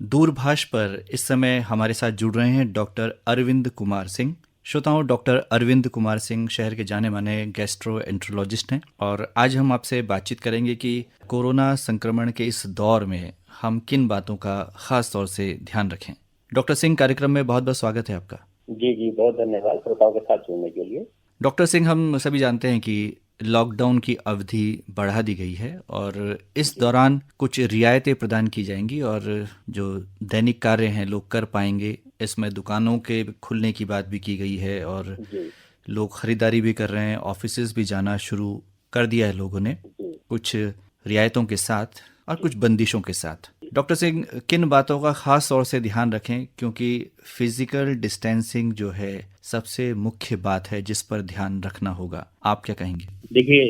दूरभाष पर इस समय हमारे साथ जुड़ रहे हैं डॉक्टर अरविंद कुमार सिंह। श्रोताओं, डॉक्टर अरविंद कुमार सिंह शहर के जाने माने गैस्ट्रोएंट्रोलॉजिस्ट हैं और आज हम आपसे बातचीत करेंगे कि कोरोना संक्रमण के इस दौर में हम किन बातों का खास तौर से ध्यान रखें। डॉक्टर सिंह, कार्यक्रम में बहुत बहुत स्वागत है आपका। जी जी, बहुत धन्यवाद श्रोताओं के साथ जुड़ने के लिए। डॉक्टर सिंह, हम सभी जानते हैं कि लॉकडाउन की अवधि बढ़ा दी गई है और इस जी दौरान कुछ रियायतें प्रदान की जाएंगी और जो दैनिक कार्य हैं लोग कर पाएंगे। इसमें दुकानों के खुलने की बात भी की गई है और जी लोग खरीदारी भी कर रहे हैं, ऑफिसेज भी जाना शुरू कर दिया है लोगों ने, जी कुछ रियायतों के साथ और जी कुछ बंदिशों के साथ। डॉक्टर सिंह, किन बातों का खास तौर से ध्यान रखें, क्योंकि फिजिकल डिस्टेंसिंग जो है सबसे मुख्य बात है जिस पर ध्यान रखना होगा। आप क्या कहेंगे? देखिए,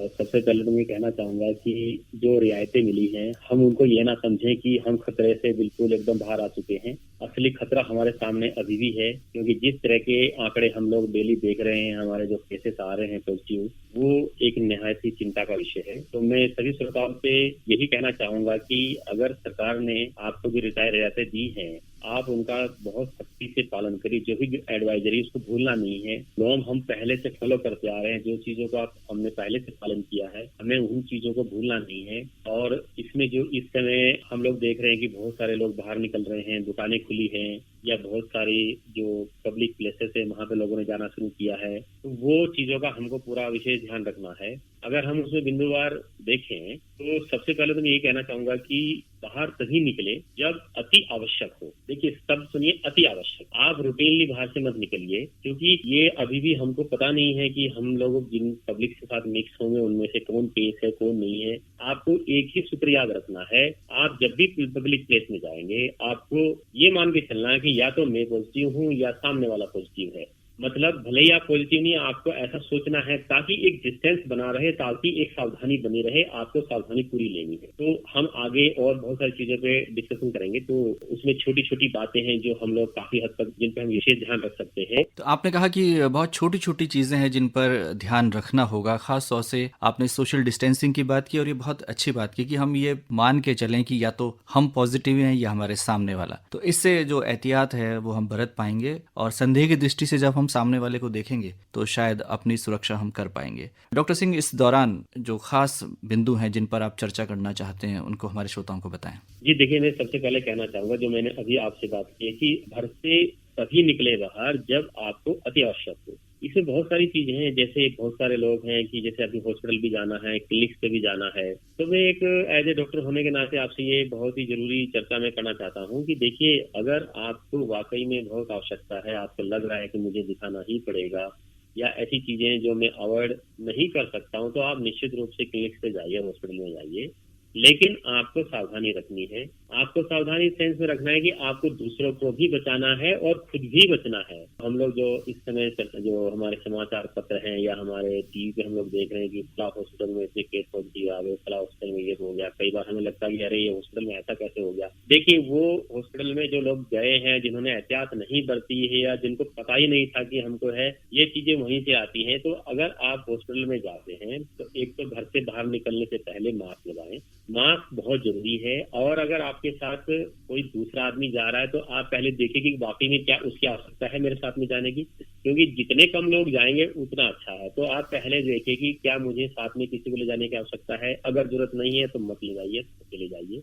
सबसे पहले तो मैं कहना चाहूंगा कि जो रियायतें मिली हैं हम उनको ये ना समझें कि हम खतरे से बिल्कुल एकदम बाहर आ चुके हैं। असली खतरा हमारे सामने अभी भी है, क्योंकि जिस तरह के आंकड़े हम लोग डेली देख रहे हैं, हमारे जो केसेस आ रहे हैं पॉजिटिव, वो एक निहायत ही चिंता का विषय है। तो मैं सभी श्रोताओं से यही कहना चाहूंगा कि अगर सरकार ने आपको जो रियायतें दी हैं, आप उनका बहुत सख्ती से पालन करिए। जो भी एडवाइजरी उसको भूलना नहीं है। नॉर्म हम पहले से फॉलो करते आ रहे हैं, जो चीजों का हमने पहले से पालन किया है, हमें उन चीजों को भूलना नहीं है। और इसमें जो इस समय हम लोग देख रहे हैं कि बहुत सारे लोग बाहर निकल रहे हैं, दुकानें खुली हैं या बहुत सारी जो पब्लिक प्लेसेस है वहां पे लोगों ने जाना शुरू किया है, तो वो चीजों का हमको पूरा विशेष ध्यान रखना है। अगर हम उसमें बिंदुवार देखें तो सबसे पहले तो मैं ये कहना चाहूंगा कि बाहर तभी निकले जब अति आवश्यक हो। देखिए, सब सुनिए, अति आवश्यक। आप रूटीनली बाहर से मत निकलिए, क्योंकि ये अभी भी हमको पता नहीं है कि हम लोग जिन पब्लिक के साथ मिक्स होंगे उनमें से कौन केस है कौन नहीं है। आपको एक ही सूत्र याद रखना है, आप जब भी पब्लिक प्लेस में जाएंगे आपको ये मान के चलना है कि या तो मैं पॉजिटिव हूँ या सामने वाला पॉजिटिव है। मतलब भले ही आप पॉजिटिव नहीं, आपको ऐसा सोचना है ताकि एक डिस्टेंस बना रहे, ताकि एक सावधानी बनी रहे। आपको सावधानी पूरी लेनी है। तो हम आगे और बहुत सारी चीजों पे डिस्कशन करेंगे, तो उसमें छोटी छोटी बातें हैं जो हम लोग काफी हद तक जिन पे हम विशेष ध्यान रख सकते हैं। तो आपने कहा कि बहुत छोटी छोटी चीज़ें हैं जिन पर ध्यान रखना होगा। खास तौर से आपने सोशल डिस्टेंसिंग की बात की और ये बहुत अच्छी बात की कि हम ये मान के चलें कि या तो हम पॉजिटिव हैं या हमारे सामने वाला। तो इससे जो एहतियात है वो हम बरत पाएंगे और संदेह की दृष्टि से जब हम सामने वाले को देखेंगे तो शायद अपनी सुरक्षा हम कर पाएंगे। डॉक्टर सिंह, इस दौरान जो खास बिंदु हैं जिन पर आप चर्चा करना चाहते हैं उनको हमारे श्रोताओं को बताएं। जी देखिए, मैं सबसे पहले कहना चाहूंगा, जो मैंने अभी आपसे बात की है कि घर से तभी निकले बाहर जब आपको अति आवश्यक हो। इसमें बहुत सारी चीजें हैं, जैसे बहुत सारे लोग हैं कि जैसे अभी हॉस्पिटल भी जाना है, क्लिनिक पे भी जाना है। तो मैं एक एज ए डॉक्टर होने के नाते आपसे ये बहुत ही जरूरी चर्चा मैं करना चाहता हूँ कि देखिए, अगर आपको वाकई में बहुत आवश्यकता है, आपको लग रहा है कि मुझे दिखाना ही पड़ेगा या ऐसी चीजें जो मैं अवॉइड नहीं कर सकता हूँ, तो आप निश्चित रूप से क्लिनिक पे जाइए, हॉस्पिटल में जाइए। लेकिन आपको सावधानी रखनी है। आपको सावधानी सेंस में रखना है कि आपको दूसरों को भी बचाना है और खुद भी बचना है। हम लोग जो इस समय जो हमारे समाचार पत्र हैं या हमारे टीवी पे हम लोग देख रहे हैं कि फला हॉस्पिटल में इतने केस पॉजिटिव आ गए, फला हॉस्पिटल में ये हो गया। कई बार हमें लगता है कि अरे ये हॉस्पिटल में ऐसा कैसे हो गया। देखिए, वो हॉस्पिटल में जो लोग गए हैं, जिन्होंने एहतियात नहीं बरती है या जिनको पता ही नहीं था कि हमको है, ये चीजें वहीं से आती हैं। तो अगर आप हॉस्पिटल में जाते हैं तो एक तो घर से बाहर निकलने से पहले मास्क लगाएं। मास्क बहुत जरूरी है। और अगर आपके साथ कोई दूसरा आदमी जा रहा है तो आप पहले देखिए कि वाकई में क्या उसकी आवश्यकता है मेरे साथ में जाने की, क्योंकि जितने कम लोग जाएंगे उतना अच्छा है। तो आप पहले देखिए कि क्या मुझे साथ में किसी को ले जाने की आवश्यकता है। अगर जरूरत नहीं है तो मत ले जाइए, अकेले जाइए,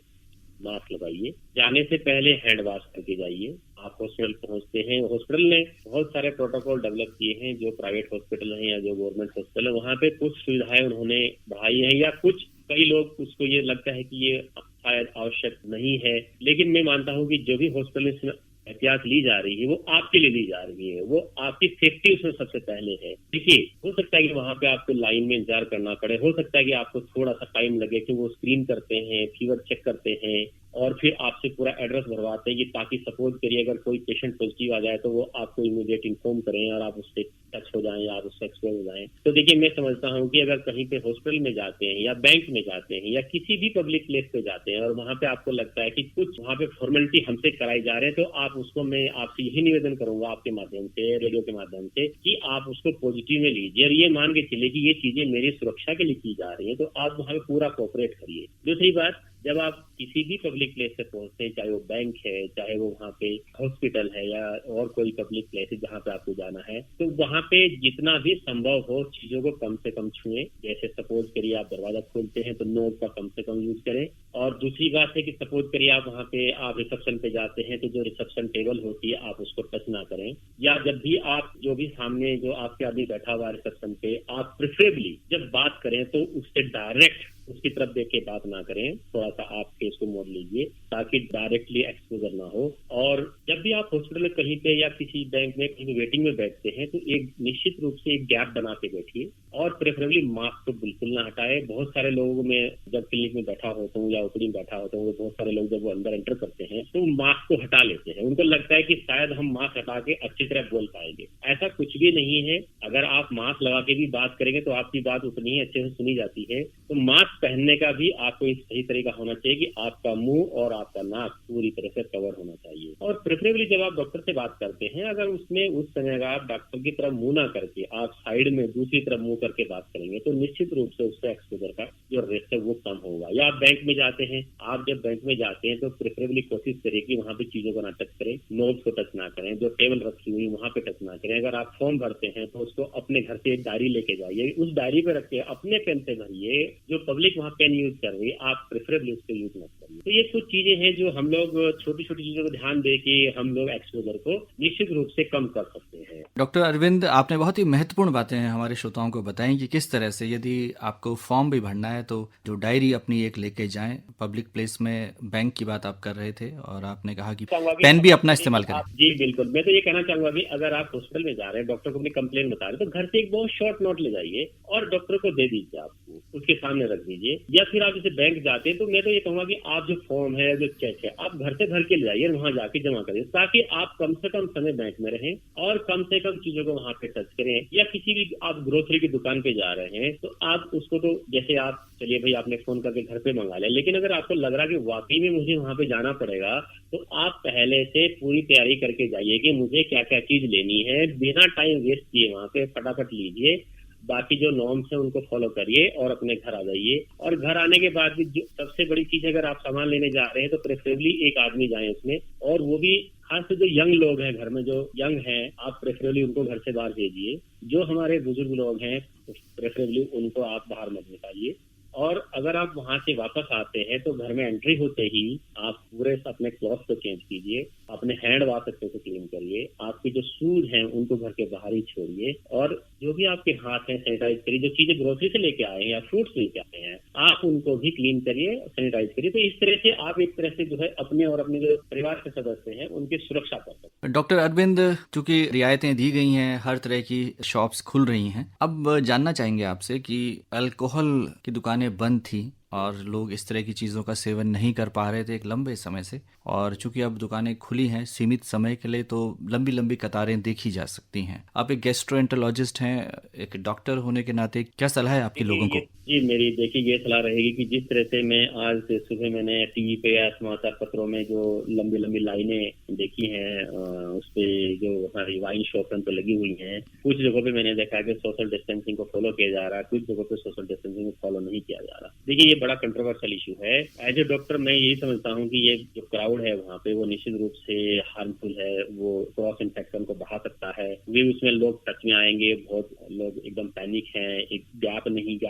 मास्क लगाइए। जाने से पहले हैंड वॉश करके जाइए। आप हॉस्पिटल पहुंचते हैं, हॉस्पिटल ने बहुत सारे प्रोटोकॉल डेवलप किए हैं, जो प्राइवेट हॉस्पिटल हैं या जो गवर्नमेंट हॉस्पिटल है, वहाँ पे कुछ सुविधाएं उन्होंने बढ़ाई है या कुछ कई लोग उसको ये लगता है कि ये शायद आवश्यक नहीं है। लेकिन मैं मानता हूँ कि जो भी हॉस्पिटल में एहतियात ली जा रही है वो आपके लिए ली जा रही है, वो आपकी सेफ्टी उसमें सबसे पहले है। देखिए, हो सकता है कि वहां पे आपको लाइन में इंतजार करना पड़े, हो सकता है कि आपको थोड़ा सा टाइम लगे, कि वो स्क्रीन करते हैं, फीवर चेक करते हैं और फिर आपसे पूरा एड्रेस भरवाते हैं कि ताकि सपोज करिए अगर कोई पेशेंट पॉजिटिव आ जाए तो वो आपको इमीडिएट इन्फॉर्म करें और आप उससे टच हो जाएं या आप उससे एक्सपोज हो जाएं। तो देखिए, मैं समझता हूँ कि अगर कहीं पे हॉस्पिटल में जाते हैं या बैंक में जाते हैं या किसी भी पब्लिक प्लेस पे जाते हैं और वहां पे आपको लगता है कि कुछ वहां पे फॉर्मेलिटी हमसे कराई जा रहे हैं, तो आप उसको, मैं आपसे यही निवेदन करूंगा आपके माध्यम से, रेडियो के माध्यम से, कि आप उसको पॉजिटिव में लीजिए और ये मान के चलिए कि ये चीजें मेरी सुरक्षा के लिए की जा रही है, तो आप वहां पे पूरा कोऑपरेट करिए। दूसरी बात, जब आप किसी भी पब्लिक प्लेस से पहुंचते हैं, चाहे वो बैंक है, चाहे वो वहाँ पे हॉस्पिटल है या और कोई पब्लिक प्लेस है जहाँ पे आपको जाना है, तो वहाँ पे जितना भी संभव हो चीजों को कम से कम छुएं। जैसे सपोज करिए आप दरवाजा खोलते हैं तो नोट का कम से कम यूज करें। और दूसरी बात है कि सपोज करिए आप वहाँ पे आप रिसेप्शन पे जाते हैं तो जो रिसेप्शन टेबल होती है आप उसको टच ना करें, या जब भी आप जो भी सामने जो आपके आदमी बैठा हुआ है रिसेप्शन पे, आप प्रेफरेबली जब बात करें तो उससे डायरेक्ट उसकी तरफ देख के बात ना करें, थोड़ा सा आप फेस को मोड़ लीजिए ताकि डायरेक्टली एक्सपोजर ना हो। और जब भी आप हॉस्पिटल में कहीं पे या किसी बैंक में कहीं वेटिंग में बैठते हैं तो एक निश्चित रूप से एक गैप बना के बैठिए और प्रेफरेबली मास्क तो बिल्कुल ना हटाए। बहुत सारे लोगों में जब क्लिनिक में बैठा होता हूँ या ओपीडी में बैठा होता हूँ, बहुत सारे लोग जब वो अंदर एंटर करते हैं तो मास्क को हटा लेते हैं। उनको लगता है कि शायद हम मास्क हटा के अच्छी तरह बोल पाएंगे। ऐसा कुछ भी नहीं है। अगर आप मास्क लगा के भी बात करेंगे तो आपकी बात उतनी ही अच्छे से सुनी जाती है। तो मास्क पहनने का भी आपको एक सही तरीका होना चाहिए कि आपका मुंह और आपका नाक पूरी तरह से कवर होना चाहिए। और प्रेफरेबली जब आप डॉक्टर से बात करते हैं, अगर उसमें उस समय अगर आप डॉक्टर की तरफ मुंह ना करके आप साइड में दूसरी तरफ मुंह करके बात करेंगे तो निश्चित रूप से उससे एक्सपोजर का जो रिस्क है वो कम होगा। या आप बैंक में जाते हैं, आप जब बैंक में जाते हैं तो प्रेफरेबली कोशिश करें कि वहाँ पे चीजों को ना टच करें, नोट्स को टच ना करें, जो टेबल रखी हुई वहाँ पे टच ना करें। अगर आप फॉर्म भरते हैं तो उसको अपने घर से एक डायरी लेके जाइए, उस डायरी पे रख के अपने पेन से भरिए। जो पब्लिक वहाँ पेन यूज कर रही है आप प्रेफरेबली उसको यूज मत करिए। तो ये कुछ चीजें हैं जो हम लोग छोटी छोटी चीजों को ध्यान दे के हम लोग एक्सपोजर को निश्चित रूप से कम कर सकते हैं। डॉक्टर अरविंद, आपने बहुत ही महत्वपूर्ण बातें हमारे श्रोताओं को बताई कि किस तरह से यदि आपको फॉर्म भी भरना है तो जो डायरी अपनी एक लेके जाएं। पब्लिक प्लेस में बैंक की बात आप कर रहे थे और आपने कहा कि पेन भी अपना इस्तेमाल करें। जी बिल्कुल, मैं तो ये कहना चाहूंगा कि अगर आप हॉस्पिटल में जा रहे हैं, डॉक्टर को अपनी कंप्लेंट बता रहे हैं, तो घर से एक बहुत शॉर्ट नोट ले जाइए और डॉक्टर को दे दीजिए, आपको उसके सामने रख दीजिए। या फिर आप जैसे बैंक जाते हैं तो मैं तो ये कहूंगा कि आप जो फॉर्म है, जो चेक है, आप घर से भर के ले जाइए, वहां जाके जमा करिए, ताकि आप कम से कम समय बैंक में रहें और कम से कम चीजों को वहां पे टच करें। या किसी भी आप ग्रोसरी की दुकान पे जा रहे हैं तो आप उसको तो जैसे आप चलिए भाई आपने फोन करके घर पे मंगा लिया, लेकिन अगर आपको लग रहा है कि वाकई में मुझे वहां पे जाना पड़ेगा तो आप पहले से पूरी तैयारी करके जाइए कि मुझे क्या क्या चीज लेनी है। बिना टाइम वेस्ट किए वहां पे फटाफट लीजिए, बाकी जो नॉर्म्स है उनको फॉलो करिए और अपने घर आ जाइए। और घर आने के बाद भी जो सबसे बड़ी चीज, अगर आप सामान लेने जा रहे हैं तो प्रेफरेबली एक आदमी जाए उसमें, और वो भी खास से जो यंग लोग हैं घर में, जो यंग हैं, आप प्रेफरेबली उनको घर से बाहर भेजिए। जो हमारे बुजुर्ग लोग हैं प्रेफरेबली उनको आप बाहर मत निकालिए। और अगर आप वहां से वापस आते हैं तो घर में एंट्री होते ही आप पूरे अपने क्लॉथ को चेंज कीजिए, अपने हैंड वॉश अच्छे से क्लीन करिए, आपके जो शूज हैं उनको घर के बाहर ही छोड़िए, और जो भी आपके हाथ हैं सैनिटाइज करिए। जो चीजें ग्रोसरी से लेके आए हैं या फ्रूट्स लेके आए हैं आप उनको भी क्लीन करिए, सैनिटाइज करिए। तो इस तरह से आप एक तरह से जो है अपने और अपने जो परिवार के सदस्य हैं उनकी सुरक्षा कर सकते हैं। डॉक्टर अरविंद, चूंकि रियायतें दी गई हैं, हर तरह की शॉप्स खुल रही हैं, अब जानना चाहेंगे आपसे कि अल्कोहल की दुकानें बंद थी और लोग इस तरह की चीज़ों का सेवन नहीं कर पा रहे थे एक लंबे समय से, और चूंकि अब दुकानें खुली हैं सीमित समय के लिए तो लंबी लंबी कतारें देखी जा सकती हैं। आप एक गैस्ट्रोएंटरोलॉजिस्ट हैं, एक डॉक्टर होने के नाते क्या सलाह है आपके लोगों को? जी मेरी देखिए ये सलाह रहेगी कि जिस तरह से मैं आज से सुबह मैंने टीवी पे या समाचार पत्रों में जो लंबी लंबी लाइनें देखी हैं, उस पे जो हमारी वाइन शॉप तो लगी हुई हैं, कुछ जगहों पे मैंने देखा कि सोशल डिस्टेंसिंग को फॉलो किया जा रहा है, कुछ जगहों पे सोशल डिस्टेंसिंग को फॉलो नहीं किया जा रहा। देखिए ये बड़ा कंट्रोवर्शियल इशू है। एज ए डॉक्टर मैं यही समझता हूँ कि ये जो क्राउड है वहाँ पे वो निश्चित रूप से हार्मफुल है, वो क्रॉस इन्फेक्शन को बढ़ा सकता है। वे उसमें लोग टच में आएंगे, बहुत लोग एकदम पैनिक हैं, एक गैप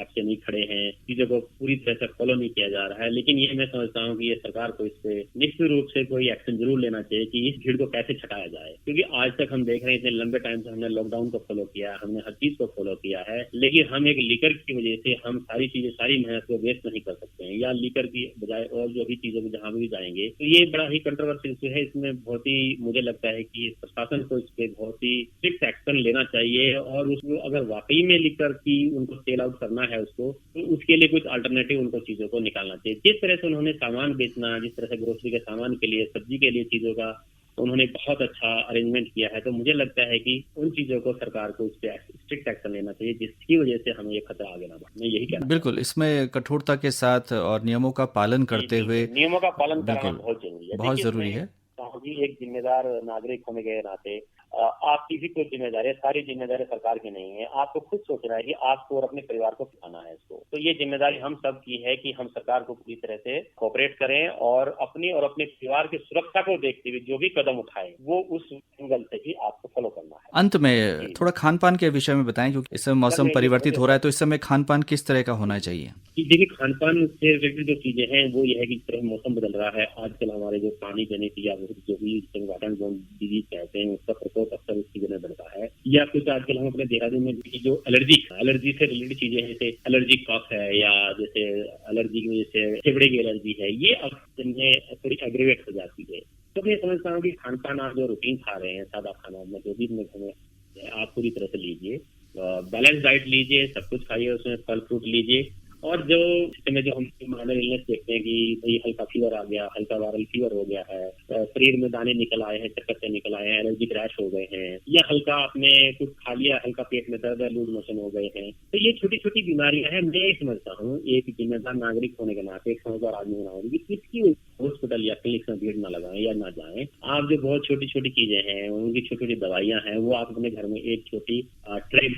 से नहीं खड़े हैं, चीजों को पूरी तरह से फॉलो नहीं किया जा रहा है। लेकिन ये मैं समझता हूँ कि ये सरकार को इस पे निश्चित रूप से कोई एक्शन जरूर लेना चाहिए कि इस भीड़ को कैसे छटाया जाए, क्योंकि आज तक हम देख रहे हैं इतने लंबे टाइम से हमने लॉकडाउन को फॉलो किया, हमने हर चीज को फॉलो किया है, लेकिन हम एक लीकर की वजह से हम सारी मेहनत को वेस्ट नहीं कर सकते हैं, या लीकर की बजाय और जो भी चीजों को जहां भी जाएंगे। तो ये बड़ा ही कंट्रोवर्शियल इशू है। इसमें बहुत ही मुझे लगता है कि प्रशासन को इस पे बहुत ही स्ट्रिक्ट एक्शन लेना चाहिए, और उसको अगर वाकई में लीकर की उनको सेल आउट करना है उसको, तो उसके लिए कुछ अल्टरनेटिव उनको चीजों को निकालना चाहिए। जिस तरह से उन्होंने सामान बेचना, जिस तरह से ग्रोसरी के सामान के लिए, सब्जी के लिए चीजों का उन्होंने बहुत अच्छा अरेंजमेंट किया है, तो मुझे लगता है कि उन चीजों को सरकार को इस पे स्ट्रिक्ट एक्शन लेना चाहिए, जिसकी वजह से हमें ये खतरा आगे ना बढ़े। मैं यही कहना बिल्कुल, इसमें कठोरता के साथ और नियमों का पालन करते हुए, नियमों का पालन कराना बहुत जरूरी है। बहुत जरूरी है। जी एक जिम्मेदार नागरिक होने के नाते आपकी भी कुछ जिम्मेदारी है, सारी जिम्मेदारी सरकार की नहीं है। आपको खुद सोचना है कि आपको और अपने परिवार को खिलाना है इसको। तो ये जिम्मेदारी हम सब की है कि हम सरकार को पूरी तरह से कोऑपरेट करें और अपनी और अपने परिवार की सुरक्षा को देखते हुए जो भी कदम उठाएं वो उस एंगल से ही आपको फॉलो करना है। अंत में थोड़ा खान पान के विषय में बताएं, क्योंकि इस समय मौसम परिवर्तित हो रहा है, तो इस समय खान पान किस तरह का होना चाहिए? देखिए, खान पान से रिलेटेड जो चीजें हैं वो ये है कि जिस तरह मौसम बदल रहा है, आजकल हमारे जो पानी जनित या जो भी वाटर बोर्न डिजीज कहते हैं उसका प्रकोप अक्सर इस सीजन में बढ़ता है। या कुछ आजकल हम अपने देहरादून में जो एलर्जी से रिलेटेड चीजें हैं, जैसे एलर्जी कफ है या जैसे एलर्जी की वजह से फेफड़े की एलर्जी है, ये अक्सर में थोड़ी एग्रीवेट हो जाती है। तो मैं समझता हूँ कि खान पान आप जो रूटीन खा रहे हैं, सादा खाना में जो भी अपने घर में आप पूरी तरह से लीजिए, बैलेंस डाइट लीजिए, सब कुछ खाइए, उसमें फल फ्रूट लीजिए। और जो समय जो हम माइनर इलनेस देखते हैं कि भाई हल्का फीवर आ गया, हल्का वायरल फीवर हो गया है, शरीर में दाने निकल आए हैं, चक्कर से निकल आए हैं, एलर्जिक रैश हो गए हैं, या हल्का आपने कुछ खा लिया, हल्का पेट में दर्द है, लूज मोशन हो गए हैं, तो ये छोटी छोटी बीमारियां हैं। मैं समझता हूँ एक जिम्मेदार नागरिक होने के नाते, एक समझदार आदमी होना होगा कि इसकी हॉस्पिटल या क्लिनिक में भीड़ न लगाएं या ना जाएं। आप जो बहुत छोटी छोटी चीजें हैं, उनकी छोटी छोटी दवाइयां हैं, वो आप अपने घर में एक छोटी ट्रे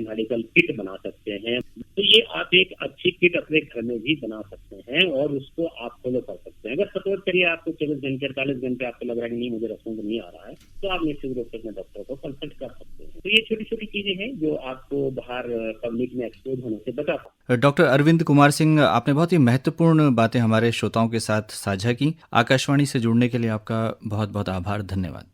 मेडिकल किट बना सकते हैं। तो ये आप एक अच्छी किट अपने घर में भी बना सकते हैं और उसको आप फॉलो कर सकते हैं। अगर सपोज करिए आपको 24 घंटे 48 घंटे आपको लग रहा है कि नहीं मुझे रेस्पॉन्स नहीं आ रहा है, तो आप निश्चित रूप से अपने डॉक्टर को कंसल्ट कर सकते हैं। तो ये छोटी छोटी चीजें हैं जो आपको बाहर पब्लिक में एक्सपोज होने से बचा सकते हैं। डॉक्टर अरविंद कुमार सिंह, आपने बहुत ही महत्वपूर्ण बातें हमारे श्रोताओं के साथ साझा की। आकाशवाणी से जुड़ने के लिए आपका बहुत बहुत आभार, धन्यवाद।